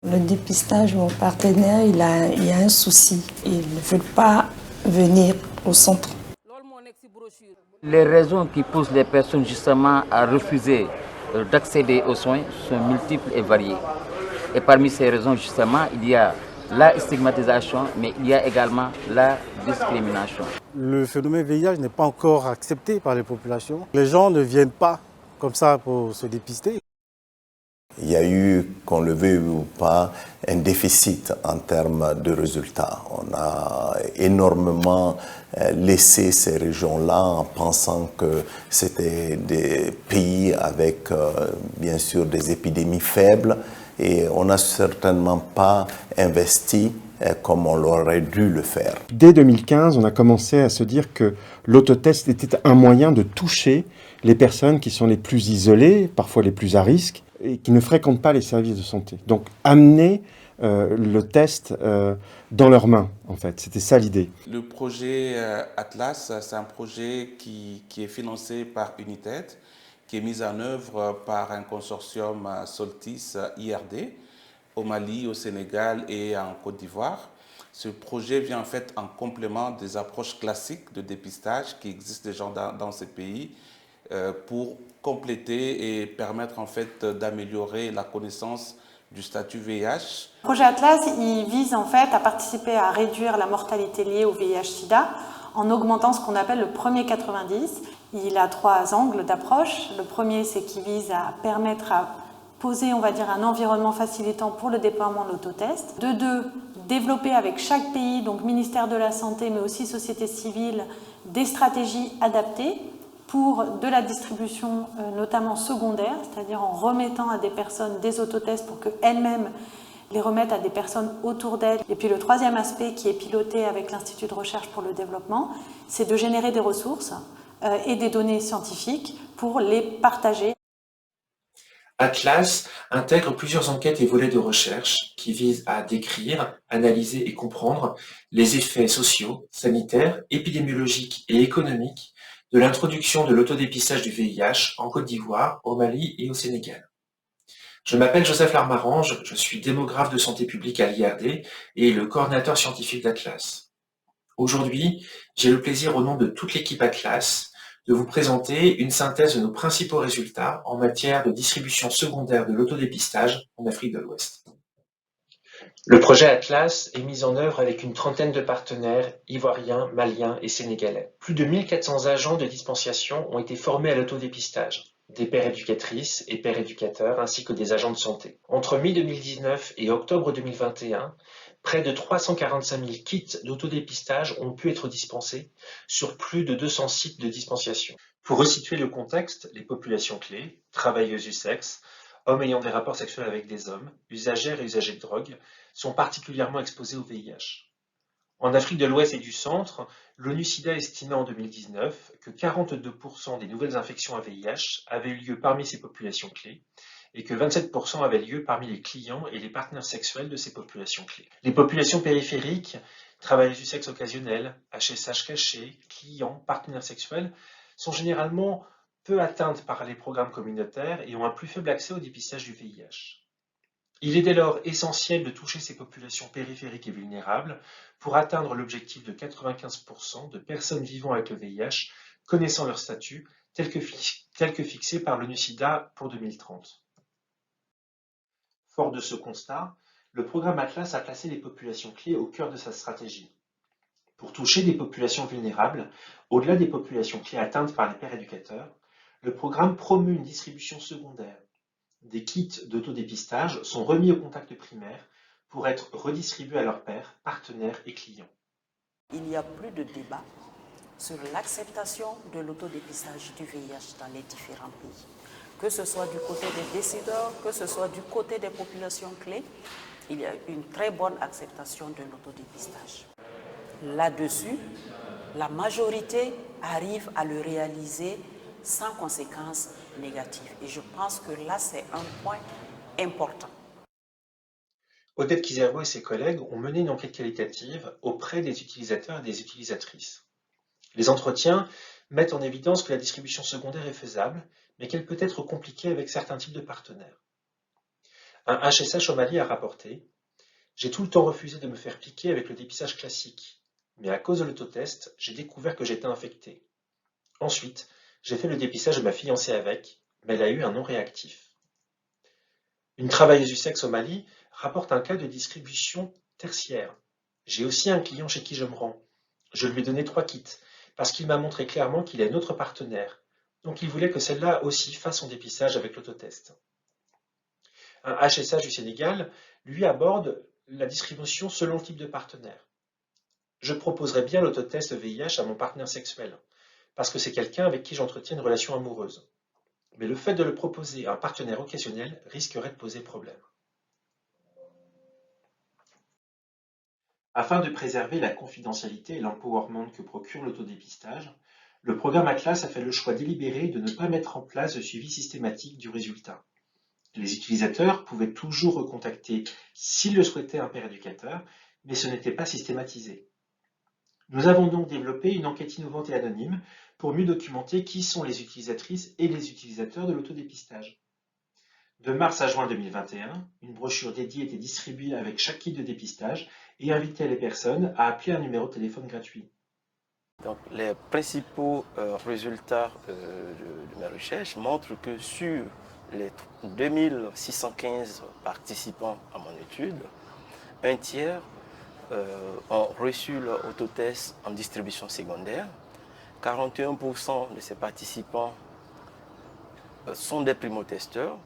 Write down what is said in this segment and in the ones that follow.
Le dépistage, mon partenaire, il y a un souci. Il ne veut pas venir au centre. Les raisons qui poussent les personnes justement à refuser d'accéder aux soins sont multiples et variées. Et parmi ces raisons justement, il y a la stigmatisation, mais il y a également la discrimination. Le phénomène VIH n'est pas encore accepté par les populations. Les gens ne viennent pas comme ça pour se dépister. Il y a eu, qu'on le veuille ou pas, un déficit en termes de résultats. On a énormément laissé ces régions-là en pensant que c'était des pays avec, bien sûr, des épidémies faibles et on n'a certainement pas investi comme on l'aurait dû le faire. Dès 2015, on a commencé à se dire que l'autotest était un moyen de toucher les personnes qui sont les plus isolées, parfois les plus à risque, et qui ne fréquentent pas les services de santé. Donc amener le test dans leurs mains, en fait. C'était ça l'idée. Le projet Atlas, c'est un projet qui est financé par United, qui est mis en œuvre par un consortium Soltis IRD au Mali, au Sénégal et en Côte d'Ivoire. Ce projet vient en fait en complément des approches classiques de dépistage qui existent déjà dans ces pays pour compléter et permettre en fait d'améliorer la connaissance du statut VIH. Le projet Atlas, il vise en fait à participer à réduire la mortalité liée au VIH/SIDA en augmentant ce qu'on appelle le premier 90. Il a 3 angles d'approche. Le premier, c'est qu'il vise à permettre à poser, on va dire, un environnement facilitant pour le déploiement de l'autotest. De 2, développer avec chaque pays, donc ministère de la Santé, mais aussi société civile, des stratégies adaptées pour de la distribution notamment secondaire, c'est-à-dire en remettant à des personnes des autotests pour qu'elles-mêmes les remettent à des personnes autour d'elles. Et puis le troisième aspect qui est piloté avec l'Institut de recherche pour le développement, c'est de générer des ressources et des données scientifiques pour les partager. Atlas intègre plusieurs enquêtes et volets de recherche qui visent à décrire, analyser et comprendre les effets sociaux, sanitaires, épidémiologiques et économiques de l'introduction de l'autodépistage du VIH en Côte d'Ivoire, au Mali et au Sénégal. Je m'appelle Joseph Larmarange, je suis démographe de santé publique à l'IRD et le coordinateur scientifique d'Atlas. Aujourd'hui, j'ai le plaisir au nom de toute l'équipe Atlas de vous présenter une synthèse de nos principaux résultats en matière de distribution secondaire de l'autodépistage en Afrique de l'Ouest. Le projet Atlas est mis en œuvre avec une trentaine de partenaires ivoiriens, maliens et sénégalais. Plus de 1400 agents de dispensation ont été formés à l'autodépistage, des pères éducatrices et pères éducateurs ainsi que des agents de santé. Entre mi-2019 et octobre 2021, près de 345 000 kits d'autodépistage ont pu être dispensés sur plus de 200 sites de dispensation. Pour resituer le contexte, les populations clés, travailleuses du sexe, hommes ayant des rapports sexuels avec des hommes, usagères et usagers de drogue, sont particulièrement exposés au VIH. En Afrique de l'Ouest et du Centre, l'ONU-SIDA estimait en 2019 que 42% des nouvelles infections à VIH avaient eu lieu parmi ces populations clés et que 27% avaient lieu parmi les clients et les partenaires sexuels de ces populations clés. Les populations périphériques, travailleuses du sexe occasionnel, HSH caché, clients, partenaires sexuels, sont généralement peu atteintes par les programmes communautaires et ont un plus faible accès au dépistage du VIH. Il est dès lors essentiel de toucher ces populations périphériques et vulnérables pour atteindre l'objectif de 95% de personnes vivant avec le VIH connaissant leur statut tel que fixé par l'ONU-SIDA pour 2030. Fort de ce constat, le programme Atlas a placé les populations clés au cœur de sa stratégie. Pour toucher des populations vulnérables, au-delà des populations clés atteintes par les pères éducateurs, le programme promeut une distribution secondaire. Des kits d'autodépistage sont remis au contact primaire pour être redistribués à leurs pairs, partenaires et clients. Il n'y a plus de débat sur l'acceptation de l'autodépistage du VIH dans les différents pays. Que ce soit du côté des décideurs, que ce soit du côté des populations clés, il y a une très bonne acceptation de l'autodépistage. Là-dessus, la majorité arrive à le réaliser sans conséquences négatives. Et je pense que là, c'est un point important. Odette Kizerbo et ses collègues ont mené une enquête qualitative auprès des utilisateurs et des utilisatrices. Les entretiens mettent en évidence que la distribution secondaire est faisable, mais qu'elle peut être compliquée avec certains types de partenaires. Un HSH au Mali a rapporté « J'ai tout le temps refusé de me faire piquer avec le dépistage classique, mais à cause de l'autotest, j'ai découvert que j'étais infecté. Ensuite, j'ai fait le dépistage de ma fiancée avec, mais elle a eu un non réactif. » Une travailleuse du sexe au Mali rapporte un cas de distribution tertiaire. « J'ai aussi un client chez qui je me rends. Je lui ai donné 3 kits, parce qu'il m'a montré clairement qu'il est notre partenaire. Donc il voulait que celle-là aussi fasse son dépistage avec l'autotest. » Un HSH du Sénégal, lui, aborde la distribution selon le type de partenaire. « Je proposerais bien l'autotest VIH à mon partenaire sexuel, parce que c'est quelqu'un avec qui j'entretiens une relation amoureuse. Mais le fait de le proposer à un partenaire occasionnel risquerait de poser problème. » Afin de préserver la confidentialité et l'empowerment que procure l'autodépistage, le programme Atlas a fait le choix délibéré de ne pas mettre en place de suivi systématique du résultat. Les utilisateurs pouvaient toujours recontacter s'ils le souhaitaient un père éducateur, mais ce n'était pas systématisé. Nous avons donc développé une enquête innovante et anonyme pour mieux documenter qui sont les utilisatrices et les utilisateurs de l'autodépistage. De mars à juin 2021, une brochure dédiée était distribuée avec chaque kit de dépistage et invitait les personnes à appeler un numéro de téléphone gratuit. Donc, les principaux résultats de mes recherches montrent que sur les 2615 participants à mon étude, un tiers ont reçu leur autotest en distribution secondaire. 41% de ces participants sont des primotesteurs.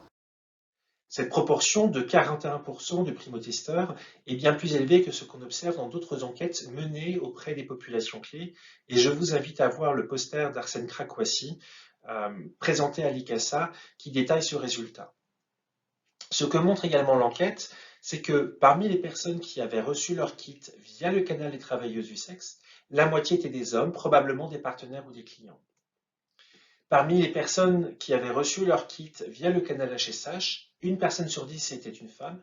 Cette proportion de 41% de primotesteurs est bien plus élevée que ce qu'on observe dans d'autres enquêtes menées auprès des populations clés. Et je vous invite à voir le poster d'Arsène Krakwassi présenté à l'ICASA qui détaille ce résultat. Ce que montre également l'enquête, c'est que parmi les personnes qui avaient reçu leur kit via le canal des travailleuses du sexe, la moitié étaient des hommes, probablement des partenaires ou des clients. Parmi les personnes qui avaient reçu leur kit via le canal HSH, une personne sur 10 était une femme,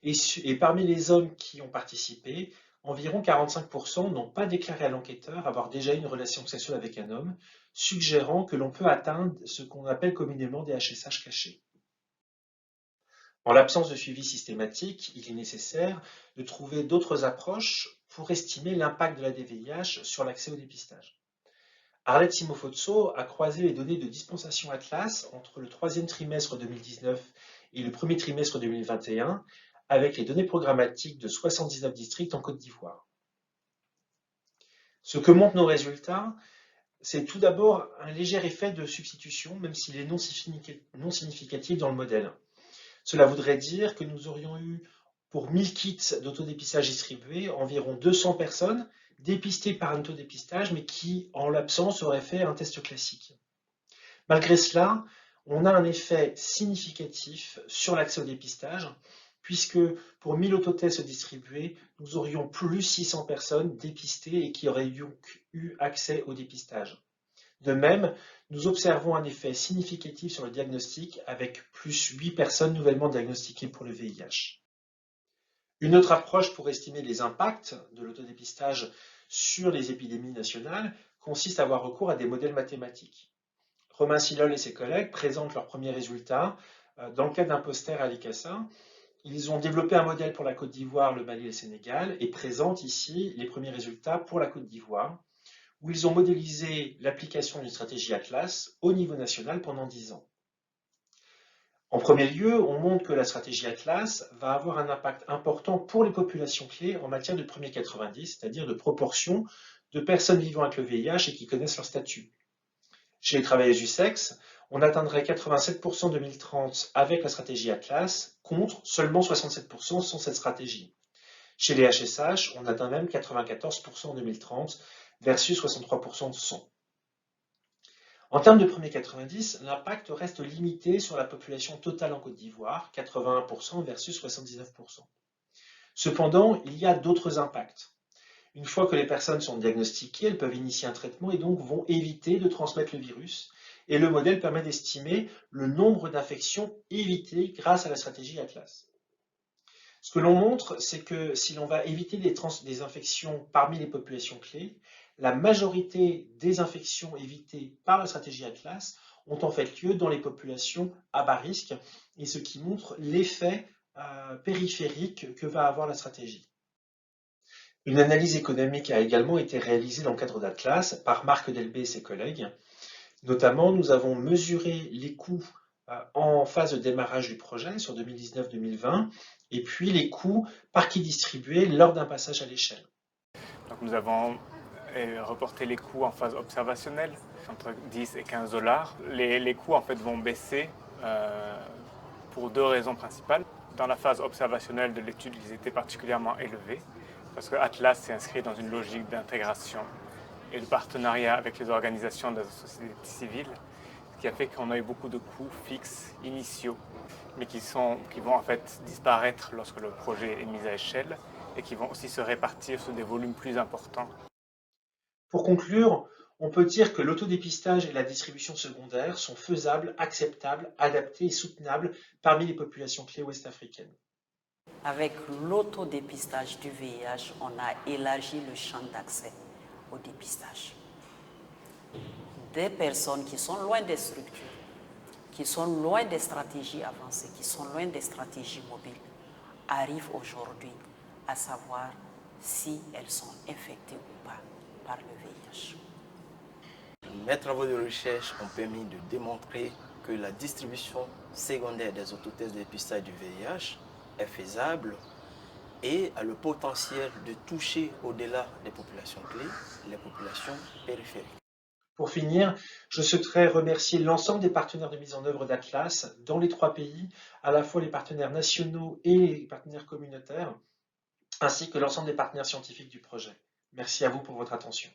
et parmi les hommes qui ont participé, environ 45% n'ont pas déclaré à l'enquêteur avoir déjà eu une relation sexuelle avec un homme, suggérant que l'on peut atteindre ce qu'on appelle communément des HSH cachés. En l'absence de suivi systématique, il est nécessaire de trouver d'autres approches pour estimer l'impact de la DVIH sur l'accès au dépistage. Arlette Simofotso a croisé les données de dispensation Atlas entre le 3e trimestre 2019 et le 1er trimestre 2021 avec les données programmatiques de 79 districts en Côte d'Ivoire. Ce que montrent nos résultats, c'est tout d'abord un léger effet de substitution, même s'il est non significatif dans le modèle. Cela voudrait dire que nous aurions eu, pour 1000 kits d'autodépistage distribués, environ 200 personnes dépistées par un autodépistage, mais qui, en l'absence, auraient fait un test classique. Malgré cela, on a un effet significatif sur l'accès au dépistage, puisque pour 1000 autotests distribués, nous aurions plus 600 personnes dépistées et qui auraient donc eu accès au dépistage. De même, nous observons un effet significatif sur le diagnostic avec plus 8 personnes nouvellement diagnostiquées pour le VIH. Une autre approche pour estimer les impacts de l'autodépistage sur les épidémies nationales consiste à avoir recours à des modèles mathématiques. Romain Silol et ses collègues présentent leurs premiers résultats dans le cadre d'un poster à l'ICASA. Ils ont développé un modèle pour la Côte d'Ivoire, le Mali et le Sénégal et présentent ici les premiers résultats pour la Côte d'Ivoire, où ils ont modélisé l'application d'une stratégie Atlas au niveau national pendant 10 ans. En premier lieu, on montre que la stratégie Atlas va avoir un impact important pour les populations clés en matière de premier 90, c'est-à-dire de proportion de personnes vivant avec le VIH et qui connaissent leur statut. Chez les travailleuses du sexe, on atteindrait 87% en 2030 avec la stratégie Atlas, contre seulement 67% sans cette stratégie. Chez les HSH, on atteint même 94% en 2030 versus 63% sans. En termes de premier 90, l'impact reste limité sur la population totale en Côte d'Ivoire, 81% versus 79%. Cependant, il y a d'autres impacts. Une fois que les personnes sont diagnostiquées, elles peuvent initier un traitement et donc vont éviter de transmettre le virus. Et le modèle permet d'estimer le nombre d'infections évitées grâce à la stratégie Atlas. Ce que l'on montre, c'est que si l'on va éviter des infections parmi les populations clés, la majorité des infections évitées par la stratégie Atlas ont en fait lieu dans les populations à bas risque, et ce qui montre l'effet périphérique que va avoir la stratégie. Une analyse économique a également été réalisée dans le cadre d'Atlas par Marc Delbé et ses collègues. Notamment, nous avons mesuré les coûts en phase de démarrage du projet sur 2019-2020 et puis les coûts par qui distribués lors d'un passage à l'échelle. Donc nous avons reporté les coûts en phase observationnelle, entre 10 et 15 $. Les coûts en fait vont baisser pour deux raisons principales. Dans la phase observationnelle de l'étude, ils étaient particulièrement élevés parce que Atlas s'est inscrit dans une logique d'intégration et de partenariat avec les organisations de la société civile, ce qui a fait qu'on a eu beaucoup de coûts fixes initiaux, mais qui vont en fait disparaître lorsque le projet est mis à échelle et qui vont aussi se répartir sur des volumes plus importants. Pour conclure, on peut dire que l'autodépistage et la distribution secondaire sont faisables, acceptables, adaptés et soutenables parmi les populations clés ouest-africaines. Avec l'autodépistage du VIH, on a élargi le champ d'accès au dépistage. Des personnes qui sont loin des structures, qui sont loin des stratégies avancées, qui sont loin des stratégies mobiles, arrivent aujourd'hui à savoir si elles sont infectées ou pas par le VIH. Mes travaux de recherche ont permis de démontrer que la distribution secondaire des autotests de dépistage du VIH est faisable et a le potentiel de toucher au-delà des populations clés, les populations périphériques. Pour finir, je souhaiterais remercier l'ensemble des partenaires de mise en œuvre d'Atlas dans les 3 pays, à la fois les partenaires nationaux et les partenaires communautaires, ainsi que l'ensemble des partenaires scientifiques du projet. Merci à vous pour votre attention.